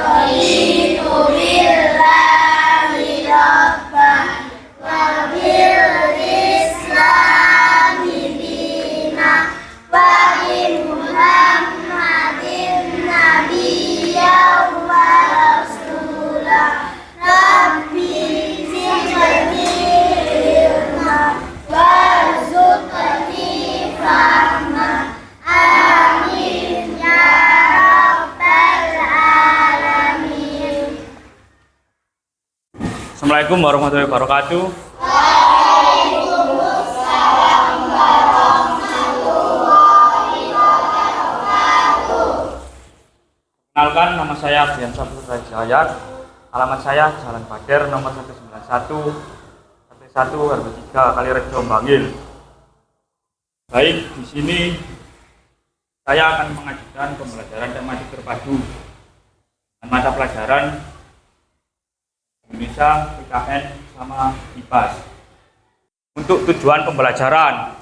Raditu billahi rabban wa bil islami dinan wa bi Muhammadin nabiyyan wa rasulah. Rabbi zidni ilma warzuqni fahma. Amin ya rabbal alamin. Assalamualaikum warahmatullahi wabarakatuh. Kenalkan, nama saya Bian Saputra Hidayat. Alamat saya Jalan Bader nomor 191 RT 1 RW 3 Kalirejo Bangil. Baik, di sini saya akan mengajukan pembelajaran tematik terpadu dengan mata pelajaran Indonesia, PKN, sama IPAS. Untuk tujuan pembelajaran: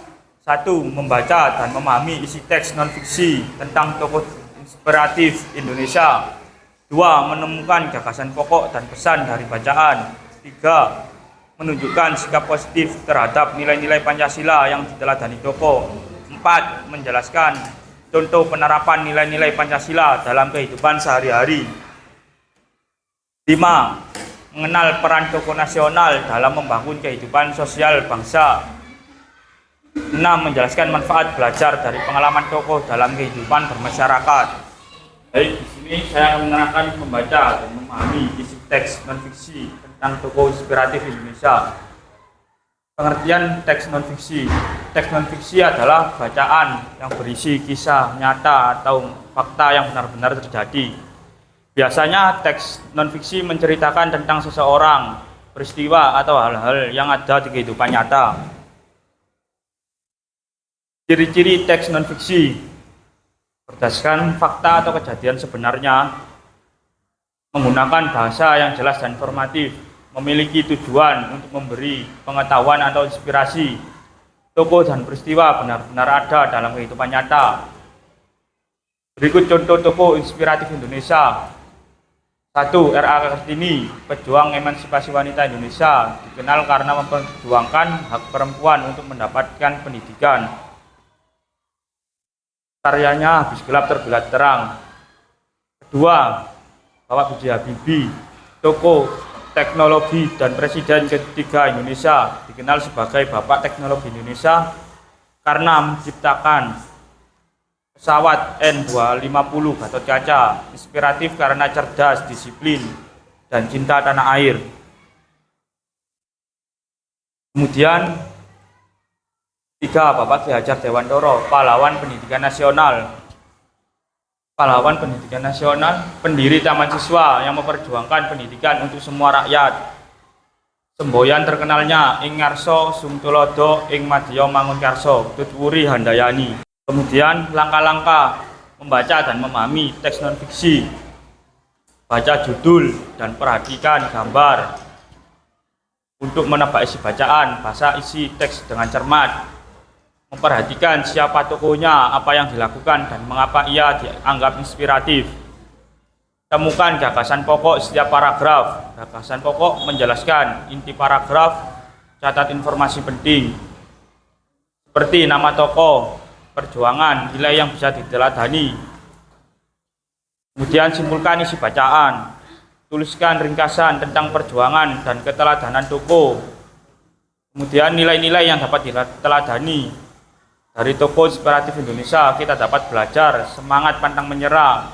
1. Membaca dan memahami isi teks non-fiksi tentang tokoh inspiratif Indonesia. 2. Menemukan gagasan pokok dan pesan dari bacaan. 3. Menunjukkan sikap positif terhadap nilai-nilai Pancasila yang diteladani tokoh. 4. Menjelaskan contoh penerapan nilai-nilai Pancasila dalam kehidupan sehari-hari. 5. Mengenal peran tokoh nasional dalam membangun kehidupan sosial bangsa. 6. Menjelaskan manfaat belajar dari pengalaman tokoh dalam kehidupan bermasyarakat. Baik, di sini saya akan menerangkan membaca dan memahami isi teks non-fiksi tentang tokoh inspiratif Indonesia. Pengertian teks non-fiksi. Teks non-fiksi adalah bacaan yang berisi kisah nyata atau fakta yang benar-benar terjadi. Biasanya teks non-fiksi menceritakan tentang seseorang, peristiwa, atau hal-hal yang ada di kehidupan nyata. Ciri-ciri teks non-fiksi: berdasarkan fakta atau kejadian sebenarnya, menggunakan bahasa yang jelas dan informatif, memiliki tujuan untuk memberi pengetahuan atau inspirasi, tokoh dan peristiwa benar-benar ada dalam kehidupan nyata. Berikut contoh tokoh inspiratif Indonesia. 1. R.A. Kartini, pejuang emansipasi wanita Indonesia, dikenal karena memperjuangkan hak perempuan untuk mendapatkan pendidikan. Karyanya Habis Gelap Terbelah Terang. 2. Bapak B.J. Habibie, tokoh teknologi dan presiden ketiga Indonesia, dikenal sebagai Bapak Teknologi Indonesia karena menciptakan pesawat N250 Gatot Kaca, inspiratif karena cerdas, disiplin, dan cinta tanah air. Kemudian 3. Bapak Ki Hajar Dewantoro, pahlawan pendidikan nasional. Pahlawan pendidikan nasional, pendiri Taman Siswa yang memperjuangkan pendidikan untuk semua rakyat. Semboyan terkenalnya Ing Ngarso Sumtulodo Ing Madya Mangunkarso, Tutwuri Handayani. Kemudian langkah-langkah membaca dan memahami teks non-fiksi. Baca judul dan perhatikan gambar. Untuk menebak isi bacaan, baca isi teks dengan cermat. Memperhatikan siapa tokohnya, apa yang dilakukan, dan mengapa ia dianggap inspiratif. Temukan gagasan pokok setiap paragraf. Gagasan pokok menjelaskan inti paragraf, catat informasi penting seperti nama tokoh, perjuangan, nilai yang bisa diteladani. Kemudian simpulkan isi bacaan. Tuliskan ringkasan tentang perjuangan dan keteladanan tokoh. Kemudian nilai-nilai yang dapat diteladani. Dari tokoh inspiratif Indonesia kita dapat belajar semangat pantang menyerah,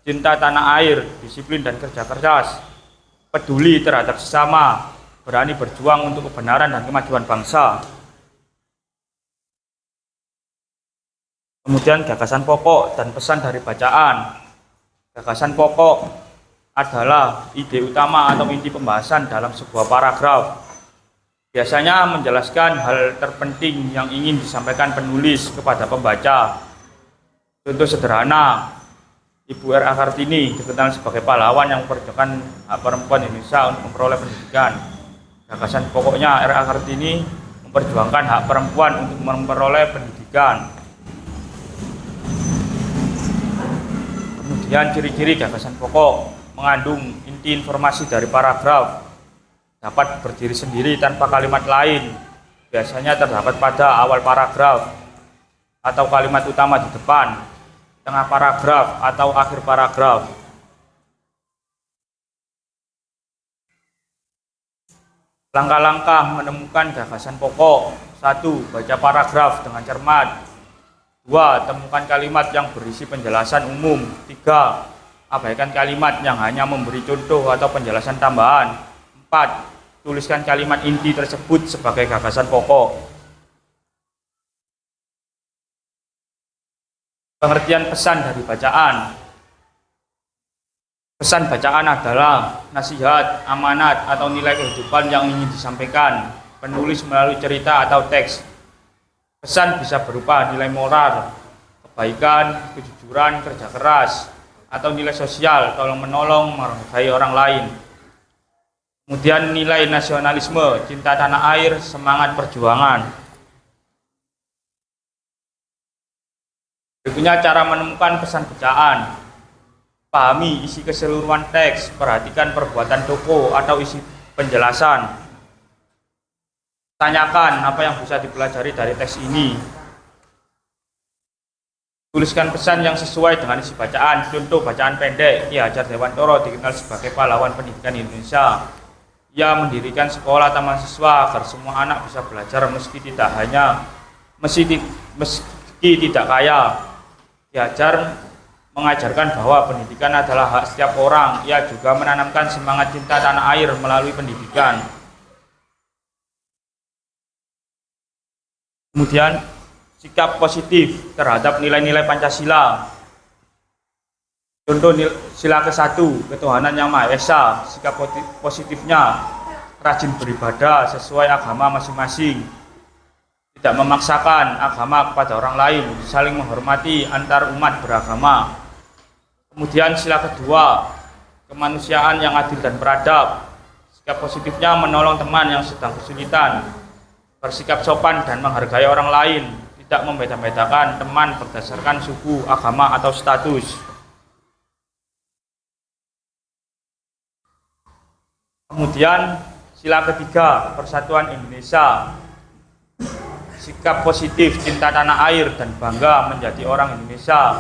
cinta tanah air, disiplin dan kerja keras, peduli terhadap sesama, berani berjuang untuk kebenaran dan kemajuan bangsa. Kemudian gagasan pokok dan pesan dari bacaan. Gagasan pokok adalah ide utama atau inti pembahasan dalam sebuah paragraf. Biasanya menjelaskan hal terpenting yang ingin disampaikan penulis kepada pembaca. Contoh sederhana, Ibu R.A. Kartini dikenal sebagai pahlawan yang memperjuangkan hak perempuan Indonesia untuk memperoleh pendidikan. Gagasan pokoknya R.A. Kartini memperjuangkan hak perempuan untuk memperoleh pendidikan. Kemudian ciri-ciri gagasan pokok mengandung inti informasi dari paragraf, dapat berdiri sendiri tanpa kalimat lain, biasanya terdapat pada awal paragraf atau kalimat utama di depan, tengah paragraf atau akhir paragraf. Langkah-langkah menemukan gagasan pokok: 1. Baca paragraf dengan cermat. 2. Temukan kalimat yang berisi penjelasan umum. 3. Abaikan kalimat yang hanya memberi contoh atau penjelasan tambahan. 4. Tuliskan kalimat inti tersebut sebagai gagasan pokok. Pengertian pesan dari bacaan. Pesan bacaan adalah nasihat, amanat, atau nilai kehidupan yang ingin disampaikan penulis melalui cerita atau teks. Pesan bisa berupa nilai moral, kebaikan, kejujuran, kerja keras, atau nilai sosial, tolong-menolong, menghargai orang lain. Kemudian nilai nasionalisme, cinta tanah air, semangat perjuangan. Berikutnya cara menemukan pesan bacaan. Pahami isi keseluruhan teks, perhatikan perbuatan tokoh atau isi penjelasan. Tanyakan apa yang bisa dipelajari dari teks ini. Tuliskan pesan yang sesuai dengan isi bacaan. Contoh bacaan pendek, Ki Hajar Dewantoro dikenal sebagai pahlawan pendidikan Indonesia. Ia mendirikan sekolah taman siswa agar semua anak bisa belajar meski tidak kaya. Ki Hajar mengajarkan bahwa pendidikan adalah hak setiap orang. Ia juga menanamkan semangat cinta tanah air melalui pendidikan. Kemudian, sikap positif terhadap nilai-nilai Pancasila. Contoh sila ke-1, ketuhanan yang Maha Esa. Sikap positifnya, rajin beribadah sesuai agama masing-masing, tidak memaksakan agama kepada orang lain, saling menghormati antar umat beragama. Kemudian sila kedua, kemanusiaan yang adil dan beradab. Sikap positifnya menolong teman yang sedang kesulitan, bersikap sopan dan menghargai orang lain, tidak membeda-bedakan teman berdasarkan suku, agama, atau status. Kemudian sila ketiga, persatuan Indonesia. Sikap positif, cinta tanah air dan bangga menjadi orang Indonesia,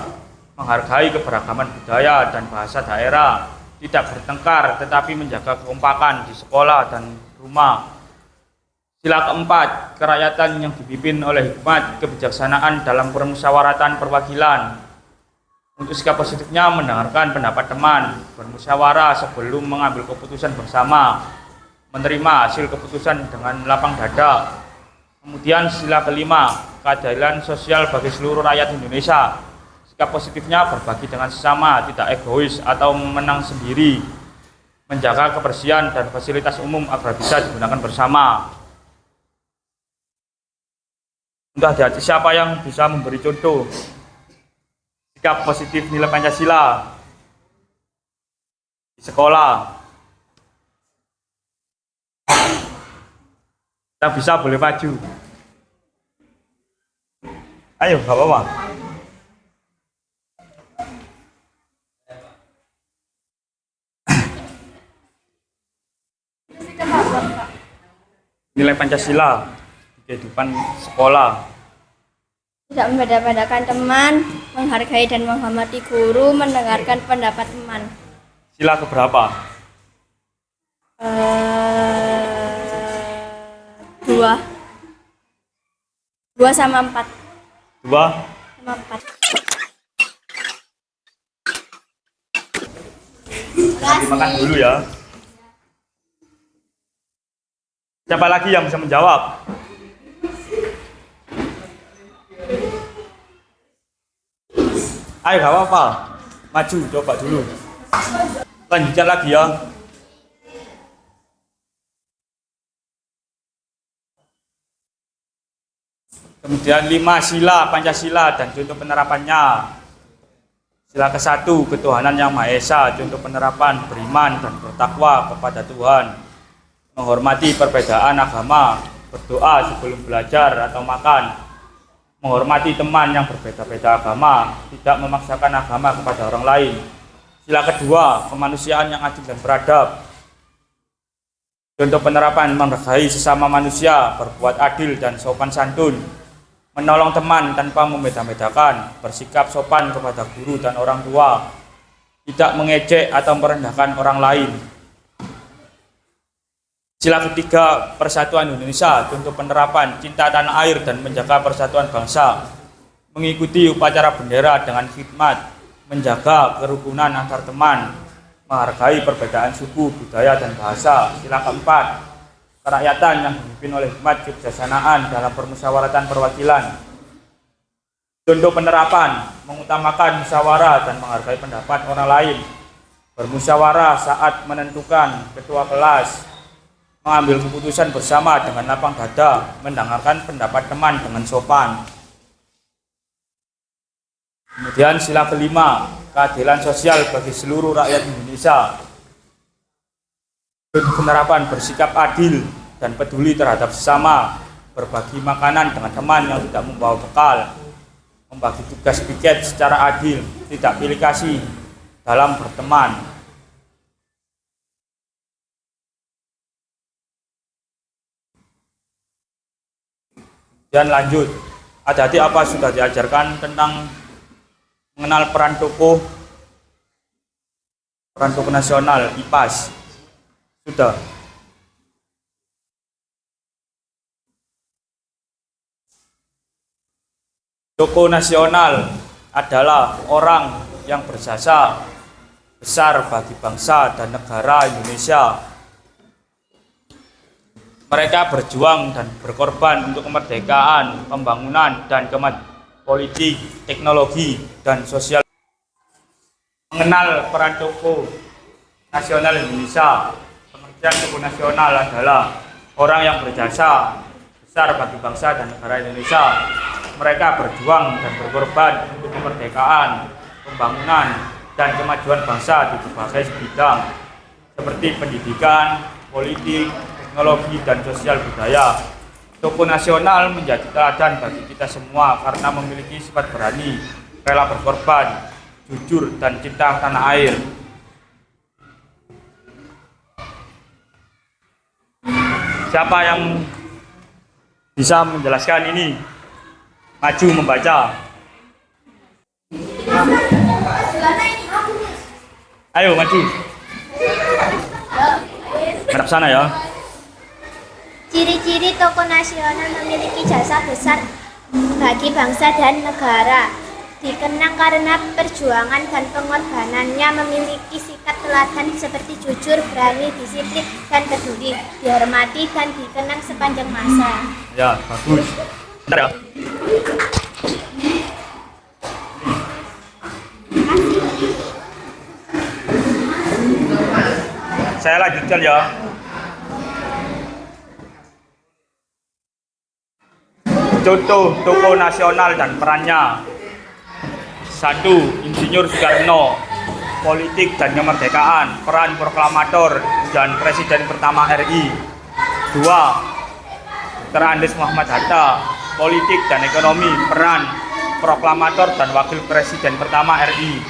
menghargai keberagaman budaya dan bahasa daerah, tidak bertengkar tetapi menjaga kekompakan di sekolah dan rumah. Sila keempat, kerakyatan yang dipimpin oleh hikmat kebijaksanaan dalam permusyawaratan perwakilan. Untuk sikap positifnya, mendengarkan pendapat teman, bermusyawarah sebelum mengambil keputusan bersama, menerima hasil keputusan dengan lapang dada. Kemudian sila kelima, keadilan sosial bagi seluruh rakyat Indonesia. Sikap positifnya berbagi dengan sesama, tidak egois atau menang sendiri, menjaga kebersihan dan fasilitas umum agar bisa digunakan bersama. Untuk hati-hati siapa yang bisa memberi contoh sikap positif nilai Pancasila di sekolah. Yang bisa boleh maju. Ayo, gak apa-apa. Nilai Pancasila di kehidupan sekolah. Tidak membeda-bedakan teman, menghargai dan menghormati guru, mendengarkan pendapat teman. Sila keberapa? 2 sama 4. 2 sama 4. Dimakan dulu ya. Siapa lagi yang bisa menjawab? Ayo, gak apa-apa. Maju, coba dulu. Lanjutkan lagi ya. Kemudian 5 sila Pancasila dan contoh penerapannya. Sila ke-1, ketuhanan yang Maha Esa, contoh penerapan beriman dan bertakwa kepada Tuhan, menghormati perbedaan agama, berdoa sebelum belajar atau makan, menghormati teman yang berbeda-beda agama, tidak memaksakan agama kepada orang lain, Sila kedua, kemanusiaan yang adil dan beradab. Contoh penerapan menghargai sesama manusia, berbuat adil dan sopan santun, menolong teman tanpa membeda-bedakan, bersikap sopan kepada guru dan orang tua, tidak mengejek atau merendahkan orang lain. Sila ketiga, persatuan Indonesia, contoh penerapan cinta tanah air dan menjaga persatuan bangsa, mengikuti upacara bendera dengan khidmat, menjaga kerukunan antar teman, menghargai perbedaan suku, budaya, dan bahasa. Sila keempat, kerakyatan yang dipimpin oleh hikmat kebijaksanaan dalam permusyawaratan perwakilan. Contoh penerapan, mengutamakan musyawarah dan menghargai pendapat orang lain, bermusyawarah saat menentukan ketua kelas, mengambil keputusan bersama dengan lapang dada, mendengarkan pendapat teman dengan sopan. Kemudian sila kelima, keadilan sosial bagi seluruh rakyat Indonesia. Penerapan bersikap adil dan peduli terhadap sesama, berbagi makanan dengan teman yang tidak membawa bekal, membagi tugas piket secara adil, tidak pilih kasih dalam berteman. Dan lanjut, adik-adik apa sudah diajarkan tentang mengenal peran tokoh nasional IPAS? Sudah. Tokoh nasional adalah orang yang berjasa besar bagi bangsa dan negara Indonesia. Mereka berjuang dan berkorban untuk kemerdekaan, pembangunan, dan kemajuan politik, teknologi, dan sosial. Mengenal peran tokoh nasional Indonesia. Pengertian tokoh nasional adalah orang yang berjasa besar bagi bangsa dan negara Indonesia. Mereka berjuang dan berkorban untuk kemerdekaan, pembangunan, dan kemajuan bangsa di berbagai bidang seperti pendidikan, politik, teknologi, dan sosial budaya. Tokoh nasional menjadi teladan bagi kita semua karena memiliki sifat berani, rela berkorban, jujur, dan cinta tanah air. Siapa yang bisa menjelaskan ini? Maju membaca. Ayo maju. Hadap sana ya. Ciri-ciri tokoh nasional memiliki jasa besar bagi bangsa dan negara. Dikenang karena perjuangan dan pengorbanannya, memiliki sikap teladan seperti jujur, berani, disiplin, dan peduli, dihormati dan dikenang sepanjang masa. Ya, bagus. Bentar ya. Saya lanjutkan ya. Contoh tokoh nasional dan perannya. 1. Insinyur Soekarno, politik dan kemerdekaan, peran proklamator dan presiden pertama RI. 2. Dr. Andes Muhammad Hatta, politik dan ekonomi, peran proklamator dan wakil presiden pertama RI.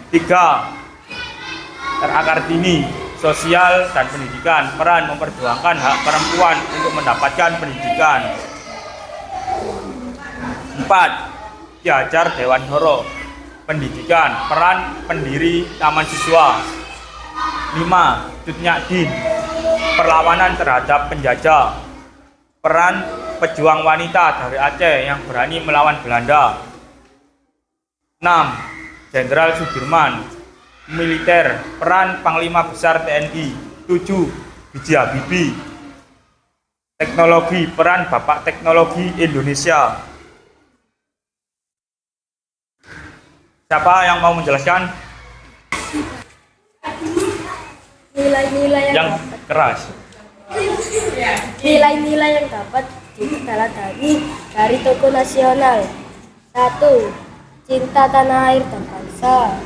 3. R.A. Kartini, sosial dan pendidikan, peran memperjuangkan hak perempuan untuk mendapatkan pendidikan. 4. Ki Hajar Dewantara, pendidikan, peran pendiri taman siswa. 5. Cut Nyak-Dien, perlawanan terhadap penjajah, peran pejuang wanita dari Aceh yang berani melawan Belanda. 6. Jenderal Sudirman, militer, peran Panglima Besar TNI. 7. B.J. Habibie, teknologi, peran Bapak Teknologi Indonesia. Siapa yang mau menjelaskan? Nilai-nilai Yang keras. nilai-nilai yang dapat diteladani dari tokoh nasional. 1. Cinta tanah air dan bangsa.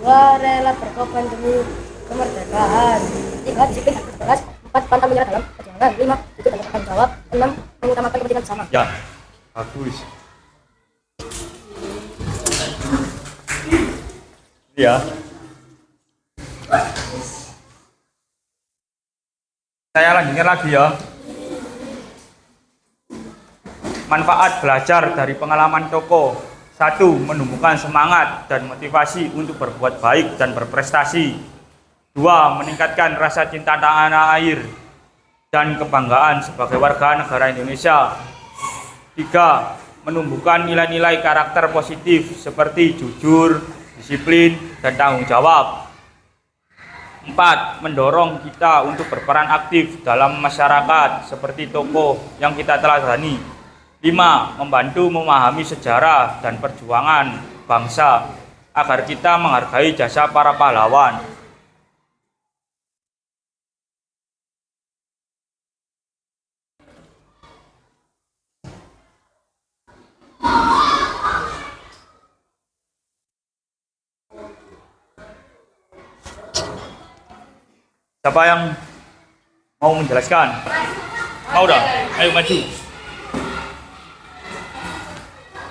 2. Rela berkorban demi kemerdekaan. 3. Disiplin dan keras. 4. Pantang menyerah dalam perjuangan. 5. Jujur dan bertanggung jawab. 6. Mengutamakan kepentingan bersama. Ya, bagus. Ya, Saya lanjutkan lagi ya. Manfaat belajar dari pengalaman tokoh. 1. Menumbuhkan semangat dan motivasi untuk berbuat baik dan berprestasi. 2. Meningkatkan rasa cinta tanah air dan kebanggaan sebagai warga negara Indonesia. 3. Menumbuhkan nilai-nilai karakter positif seperti jujur, disiplin, dan tanggung jawab. 4. Mendorong kita untuk berperan aktif dalam masyarakat seperti tokoh yang kita teladani. 5. Membantu memahami sejarah dan perjuangan bangsa agar kita menghargai jasa para pahlawan. Siapa yang mau menjelaskan? Mau dah? Ayo maju.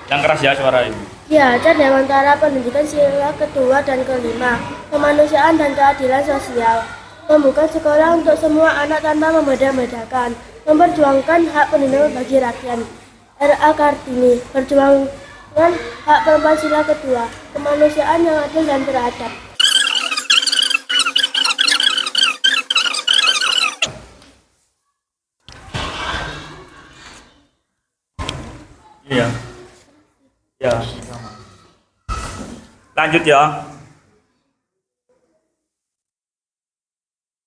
Yang keras ya suara ini. Diajar Dewantara Pendidikan sila kedua dan kelima, kemanusiaan dan keadilan sosial, membuka sekolah untuk semua anak tanpa membeda-bedakan, memperjuangkan hak pendidikan bagi rakyat. R.A. Kartini, perjuangan hak perempuan sila kedua, kemanusiaan yang adil dan beradab. Iya. Ya, sama. Lanjut ya.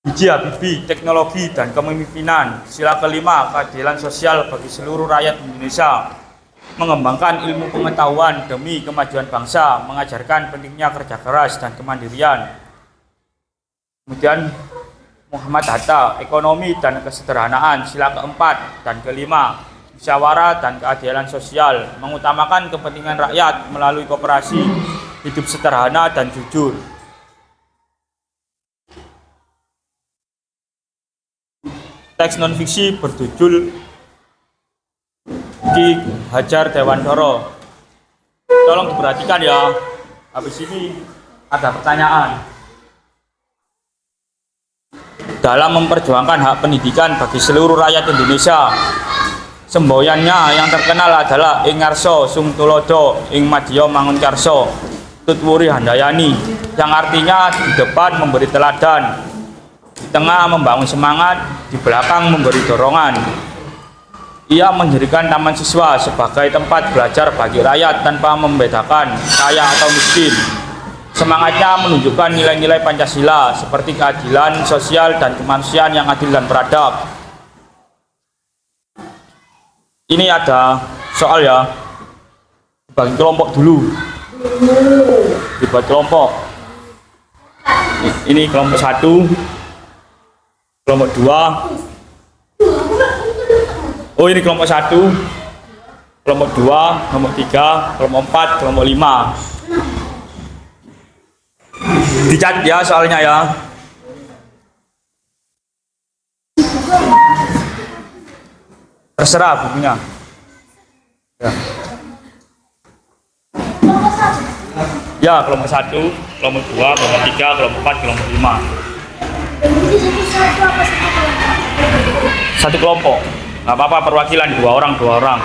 B.J. Habibie, teknologi dan kepemimpinan. Sila kelima, keadilan sosial bagi seluruh rakyat Indonesia. Mengembangkan ilmu pengetahuan demi kemajuan bangsa, mengajarkan pentingnya kerja keras dan kemandirian. Kemudian Muhammad Hatta, ekonomi dan kesederhanaan. Sila keempat dan kelima, musyawarah dan keadilan sosial, mengutamakan kepentingan rakyat melalui koperasi, hidup sederhana dan jujur. Teks non-fiksi berjudul Ki Hajar Dewantara. Tolong diperhatikan ya. Habis ini ada pertanyaan. Dalam memperjuangkan hak pendidikan bagi seluruh rakyat Indonesia, semboyannya yang terkenal adalah Ing Ngarsa Sung Tulodo Ing Madya Mangunkarsa Tutwuri Handayani, yang artinya di depan memberi teladan, di tengah membangun semangat, di belakang memberi dorongan. Ia mendirikan taman siswa sebagai tempat belajar bagi rakyat tanpa membedakan kaya atau miskin. Semangatnya menunjukkan nilai-nilai Pancasila seperti keadilan sosial dan kemanusiaan yang adil dan beradab. Ini ada soal ya, bagi kelompok dulu, dibuat kelompok. Ini kelompok 1, kelompok 2. Oh, ini kelompok 1, kelompok 2, kelompok 3, kelompok 4, kelompok 5. Dicatat ya soalnya ya. Terserah bukunya. Ya. Ya, kelompok 1, kelompok 2, kelompok 3, kelompok 4, kelompok 5. Satu kelompok. Nggak apa-apa, perwakilan 2 orang, 2 orang.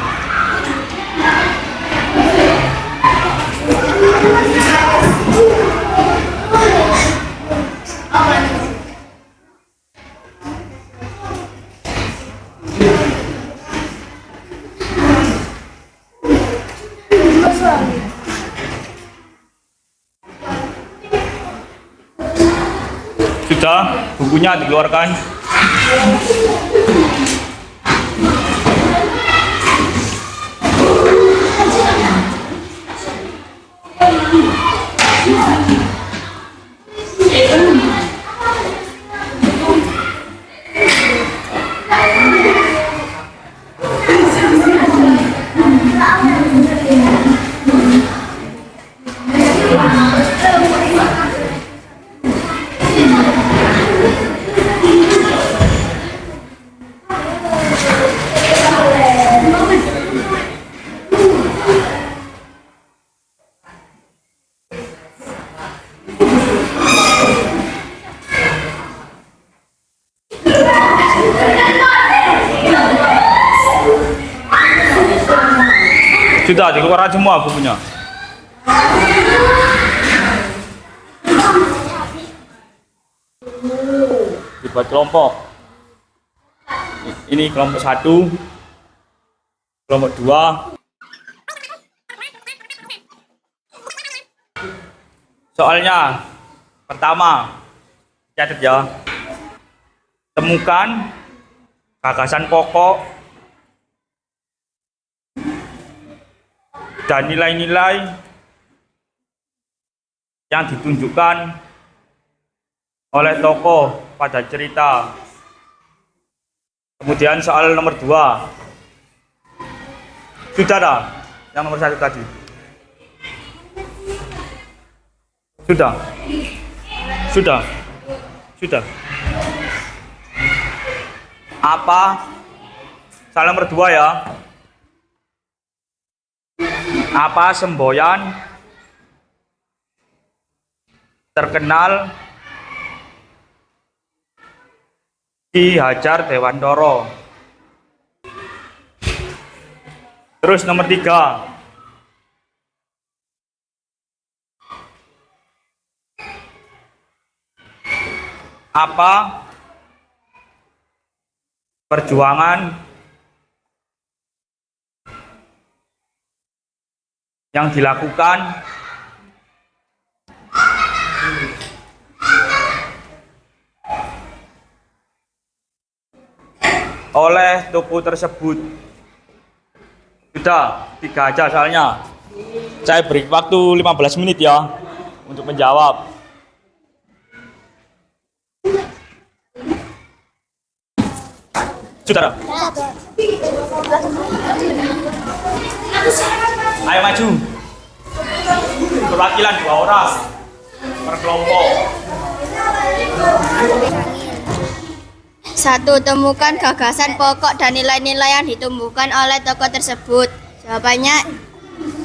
Sudah, bukunya dikeluarkan. Sudah dikeluarkan semua bukunya. Dibuat kelompok. Ini kelompok 1, kelompok 2. Soalnya pertama, catat ya. Temukan gagasan pokok dan nilai-nilai yang ditunjukkan oleh tokoh pada cerita. Kemudian soal nomor 2. Sudah dah, yang nomor 1 tadi. Sudah. Apa? Soal nomor 2 ya. Apa semboyan terkenal Ki Hajar Dewantara? Terus nomor 3. Apa perjuangan yang dilakukan oleh tokoh tersebut? Sudah, 3 aja soalnya. Saya beri waktu 15 menit ya untuk menjawab. Sudah. Ayo maju. Perwakilan 2 orang per kelompok. 1. Temukan gagasan pokok dan nilai-nilai yang ditumbuhkan oleh tokoh tersebut. Jawabannya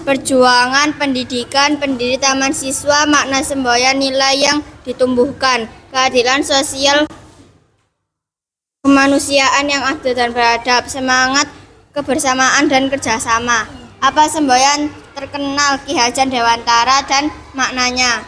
perjuangan, pendidikan, pendiri taman siswa, makna semboyan, nilai yang ditumbuhkan, keadilan sosial, kemanusiaan yang adil dan beradab, semangat kebersamaan dan kerjasama. Apa semboyan terkenal Ki Hajar Dewantara dan maknanya?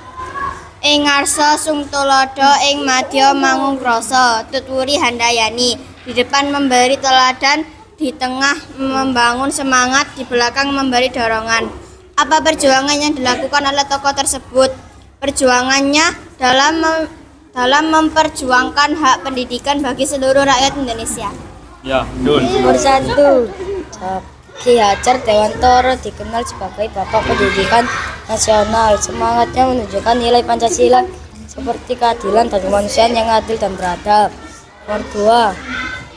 Ing ngarsa sung tulodo, ing madya mangung rasa, tutwuri handayani. Di depan memberi teladan, di tengah membangun semangat, di belakang memberi dorongan. Apa perjuangan yang dilakukan oleh tokoh tersebut? Perjuangannya dalam memperjuangkan hak pendidikan bagi seluruh rakyat Indonesia. Ya, betul. Nomor 1. Ki Hajar Dewantara dikenal sebagai Bapak Pendidikan Nasional. Semangatnya menunjukkan nilai Pancasila seperti keadilan dan kemanusiaan yang adil dan beradab. Nomor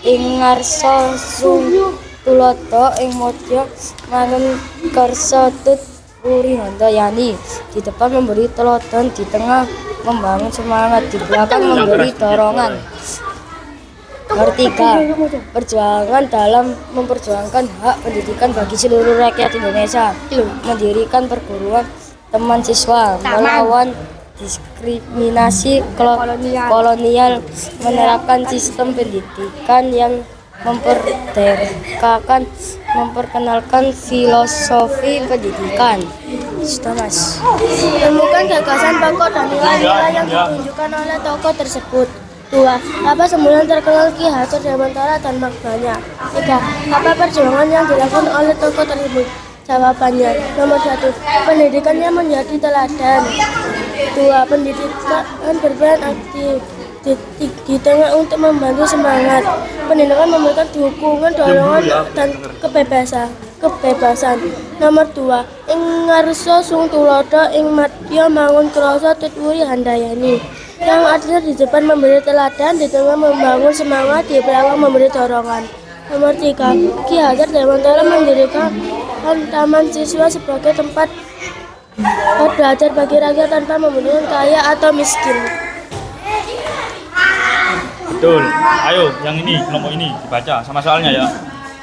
2. Ing ngarsa sung tulodo, ing madya mangun karsa tutwuri handayani. Di depan memberi teladan, di tengah membangun semangat, di belakang memberi dorongan. Nomor 3. Perjuangan dalam memperjuangkan hak pendidikan bagi seluruh rakyat Indonesia. Mendirikan perguruan teman siswa, melawan diskriminasi kolonial, menerapkan sistem pendidikan yang memperdekakan, memperkenalkan filosofi pendidikan. Sudah, Mas. Temukan gagasan pokok dan nilai-nilai yang ditunjukkan oleh tokoh tersebut. 2. Apa semboyan terkenal Ki Hajar Dewantara dan maknanya? 3. Apa perjuangan yang dilakukan oleh tokoh tersebut? Jawabannya, nomor 1. Pendidikannya menjadi teladan. 2. Pendidikan berperan aktif di tengah untuk membantu semangat. Pendidikan memberikan dukungan, dorongan, dan kebebasan. Nomor 2. Ing ngarsa sung tulodo, ing madya mangun krasa, tutwuri handayani. Yang artinya di depan memberi teladan, di tengah membangun semangat, di belakang memberi dorongan. Nomor 3. Ki Hajar Dewantara mendirikan taman siswa sebagai tempat belajar bagi rakyat tanpa membenarkan kaya atau miskin. Betul. Ayo, yang ini, kelompok ini dibaca sama soalnya ya.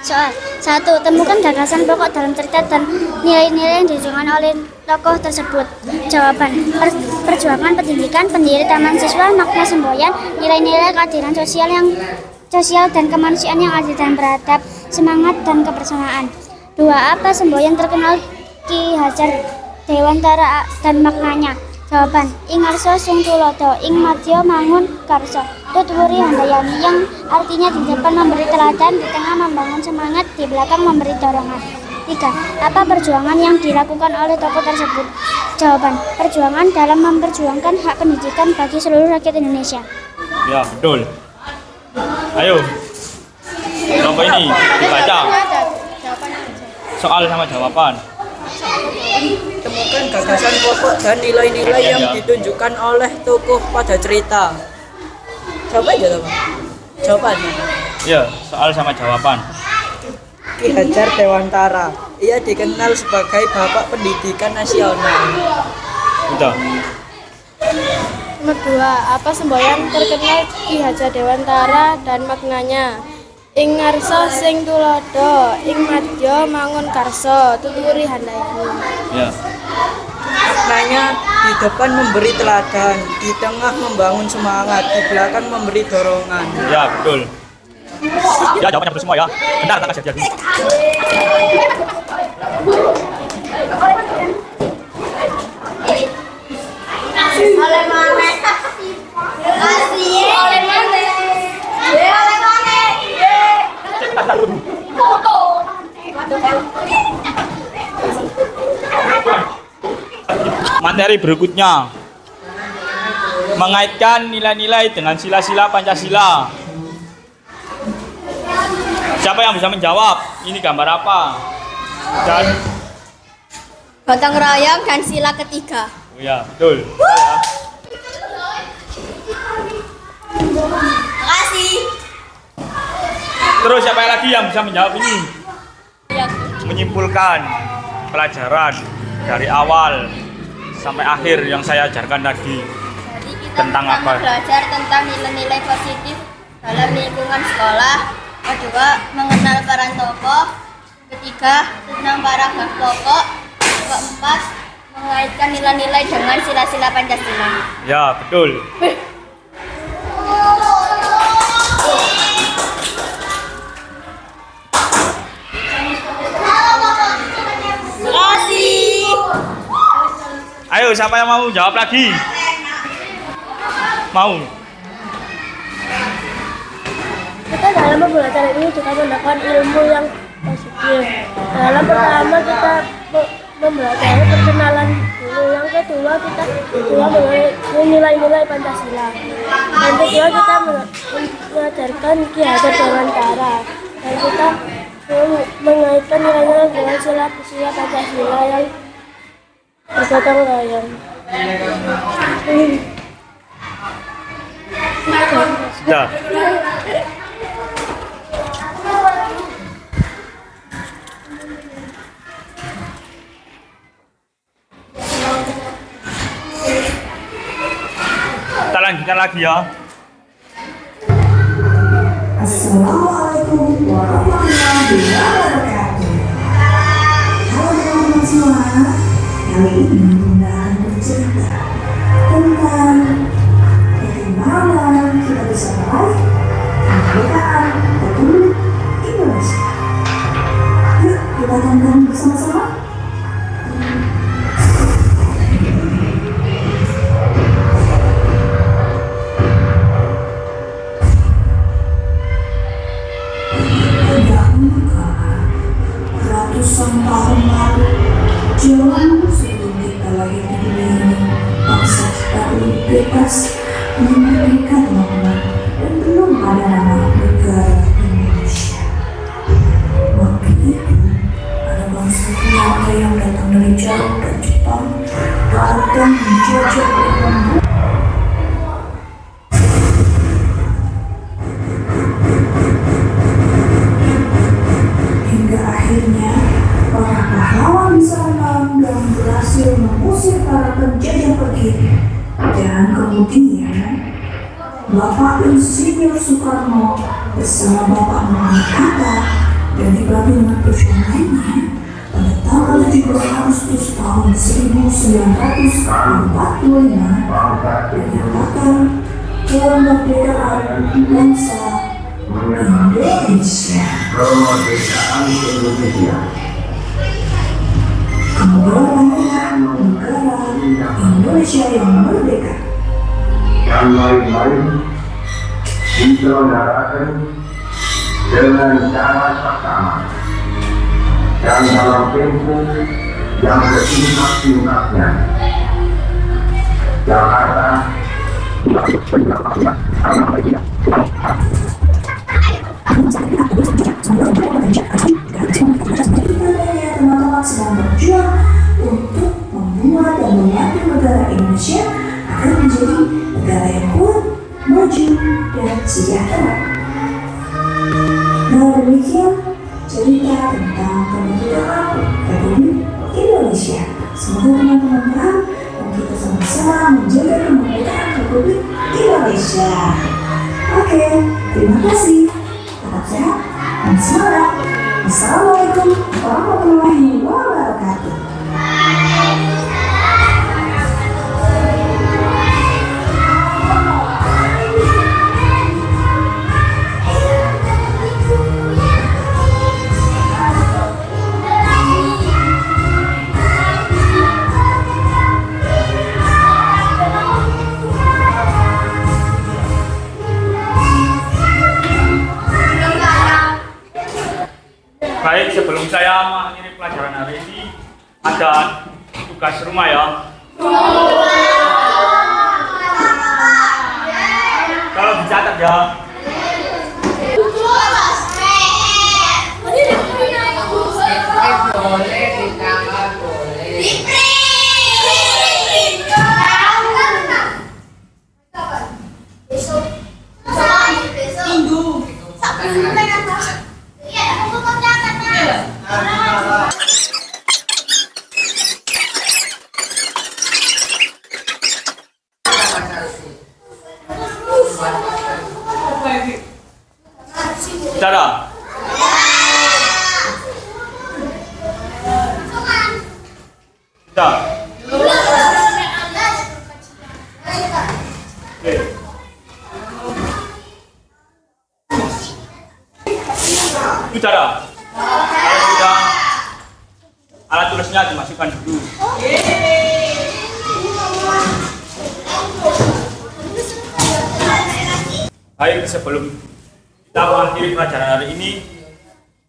Soal 1. Temukan gagasan pokok dalam cerita dan nilai-nilai yang ditunjukkan oleh tokoh tersebut. Jawaban. Perjuangan pendidikan, pendiri taman siswa, makna semboyan, nilai-nilai keadilan sosial dan kemanusiaan yang adil dan beradab, semangat dan kebersamaan. Dua, apa semboyan terkenal Ki Hajar Dewantara dan maknanya? Jawaban: ing ngarsa sing tulodo, ing madya mangun karsa. Tutwuri handayani, yang artinya di depan memberi teladan, di tengah membangun semangat, di belakang memberi dorongan. 3. Apa perjuangan yang dilakukan oleh tokoh tersebut? Jawaban: perjuangan dalam memperjuangkan hak pendidikan bagi seluruh rakyat Indonesia. Ya, betul. Ayo. Kelompok ini dibaca. Soal sama jawaban. Temukan gagasan pokok dan nilai-nilai yang ditunjukkan oleh tokoh pada cerita. Coba aja teman. Jawabannya. Ya, soal sama jawaban. Ki Hajar Dewantara. Ia dikenal sebagai Bapak Pendidikan Nasional. Udah. Nomor 2. Apa semboyan terkenal Ki Hajar Dewantara dan maknanya? Ing ngarsa sing tulodo, ing madya mangun karsa, tuturi handayani. Ya. Maknanya di depan memberi teladan, di tengah membangun semangat, di belakang memberi dorongan. Ya, betul. Ya, jawabannya betul semua ya. Benar, tak kasih hadiah dulu. Oleh mana? Kasih. Oleh mana? Oleh mana? Materi berikutnya mengaitkan nilai-nilai dengan sila-sila Pancasila. Siapa yang bisa menjawab? Ini gambar apa? Dan Gotong royong dan sila ketiga. oh ya, betul. Makasih. Terus siapa lagi yang bisa menjawab ini? Menyimpulkan pelajaran dari awal sampai akhir yang saya ajarkan tadi. Jadi kita Tentang pertama apa? belajar tentang nilai-nilai positif dalam lingkungan sekolah. Kedua, mengenal peran tokoh. Ketiga, tentang paragraf pokok. Keempat, mengaitkan nilai-nilai dengan sila-sila Pancasila. Ya, betul. Makasih. Ayo, siapa yang mau jawab lagi? Mau? Kita dalam belajar ini juga mendapatkan ilmu yang positif. Dalam pertama kita mempelajari perkenalan dulu. Yang kedua kita juga mengenai nilai-nilai Pancasila. Dan kedua kita mengajarkan Ki Hajar Dewantara. Dan kita mengaitkan nilai-nilai dengan sila-sila Pancasila yang bergotong royong. Ya. Kita lanjutkan lagi ya. Assalamualaikum warahmatullahi wabarakatuh. Halo teman-teman semua. Kali ini Bunda akan bercerita tentang bagaimana kita bisa meraih kemerdekaan Republik Indonesia. Yuk kita tonton bersama-sama. Ratusan tahun lalu, jauh sebelum kita lahir di dunia ini, bangsa kita belum bebas, merdeka teman-teman, dan belum ada nama negara Indonesia. Waktu itu, ada bangsa Belanda yang datang dari jauh dan Jepang, datang menjajah dan membunuh. Hingga akhirnya para pahlawan di sana dan berhasil mengusir para penjajah pergi. Dan kemudian Bapak Insinyur Soekarno bersama Bapak Muhammad Hatta dan dibantu dengan pejuang lainnya pada tanggal 17 Agustus tahun 1945 menyatakan kemerdekaan bangsa Indonesia. Kemerdekaan Indonesia Semoga lahirlah negara Indonesia yang merdeka. Yang lain-lain diselenggarakan dengan cara seksama dan dalam tempo yang sesingkat-singkatnya. Jakarta, teman-teman sedang berjuang untuk membuat dan membantu negara Indonesia agar menjadi negara yang kuat, maju, dan sejahtera. Nah, demikian cerita tentang kemerdekaan Republik Indonesia. Semoga teman-teman paham dan kita sama-sama menjaga kemerdekaan Republik Indonesia. Oke, terima kasih. Tetap sehat dan semangat. Assalamualaikum warahmatullahi wabarakatuh. Baik, sebelum saya mengakhiri pelajaran hari ini, ada tugas rumah ya. Kalau dicatat ya. Cara. Kita. Oke. Bicara. Kalau sudah alat tulisnya dimasukkan dulu. Baik, sebelum kita mengakhiri pelajaran hari ini,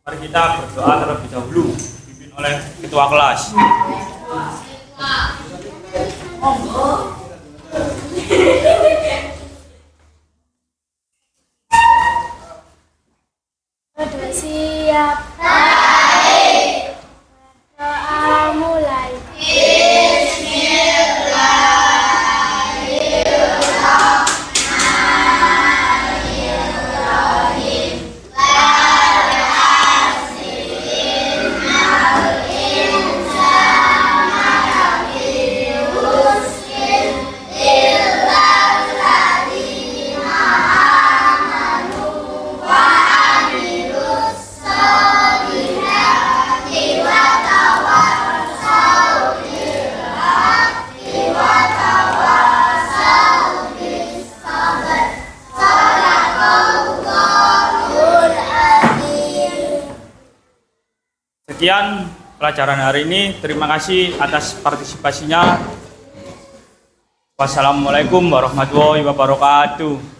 mari kita berdoa terlebih dahulu, dipimpin oleh ketua kelas. Sudah siap. Baik. Doa mulai. Sekian pelajaran hari ini. Terima kasih atas partisipasinya. Wassalamualaikum warahmatullahi wabarakatuh.